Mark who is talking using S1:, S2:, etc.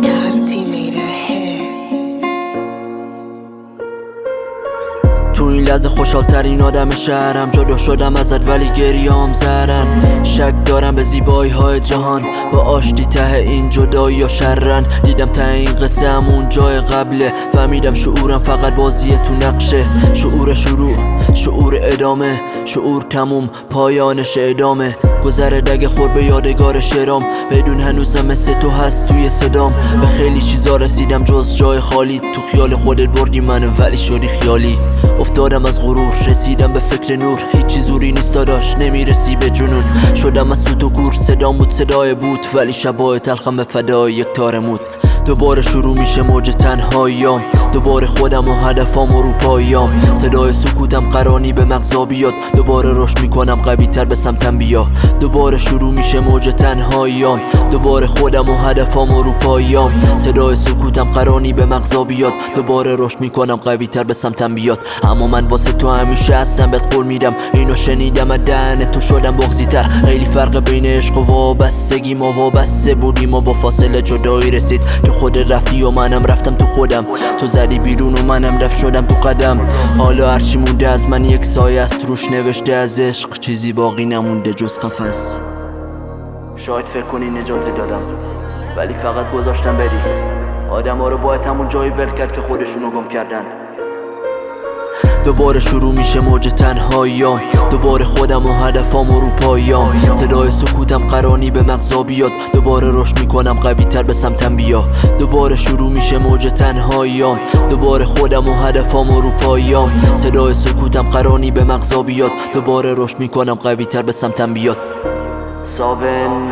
S1: cultivator head.
S2: تو این لحظه خوشحال‌ترین آدم شهرم، جدا شدم ازت ولی گریام زهرن. شک دارم به زیبایی های جهان، با آشتی ته این جدایی یا شرن. دیدم ته این قصه همون جای قبله، فهمیدم شعورم فقط بازیه تو نقشه. شعور شروع، شعور ادامه، شعور تموم، پایانش ادامه. گذره دگه خور به یادگار شرام، بدون هنوزم مثل تو هست توی صدام. به خیلی چیزا رسیدم جز جای خالی، تو خیال خودت بردی منو ولی شدی خیالی. افتادم از غرور رسیدم به فکر نور، هیچی زوری نیست داداش نمیرسی به جنون. شدم از سوت و گور، صدام بود صدای بود، ولی شبای تلخم به فدای یک تار مود. دوباره شروع میشه موج تنهاییام، دوباره خودم و هدفام و روپاییام. صدای سکوتم قرانی به مغزا بیاد، دوباره رشد میکنم قوی تر به سمتم بیا. دوباره شروع میشه موج تنهاییام، دوباره خودم و هدفام و روپاییام. صدای سکوتم قرانی به مغزا بیاد، دوباره رشد میکنم قوی تر به سمتم بیاد. اما من واسه تو همیشه هستم، بهت قول میدم اینو شنیدم از دهن تو شدم بغضی تر. خیلی فرق بین عشق و وابستگی، ما وابسته بودیم و با فاصله جدایی رسید. تو خودت رفتی و منم رفتم تو خودم، تو زدی بیرون و منم رفت شدم تو قدم. حالا هرچی مونده از من یک سایه است، روش نوشته از عشق چیزی باقی نمونده جز قفس. شاید فکر کنی نجات دادم ولی فقط گذاشتم بری. آدم ها رو باید همون جایی ول کرد که خودشونو گم کردن. دوباره شروع میشه موج تنهاییام، دوباره خودم و هدفام و روپاییام. صدای سکوتم قرانی به مغزا بیاد، دوباره رشد میکنم قوی تر به سمتم بیا. دوباره شروع میشه موج تنهاییام، دوباره خودم و هدفام و روپاییام. صدای سکوتم قرانی به مغزا بیاد، دوباره رشد میکنم قوی تر به سمتم بیاد. ساون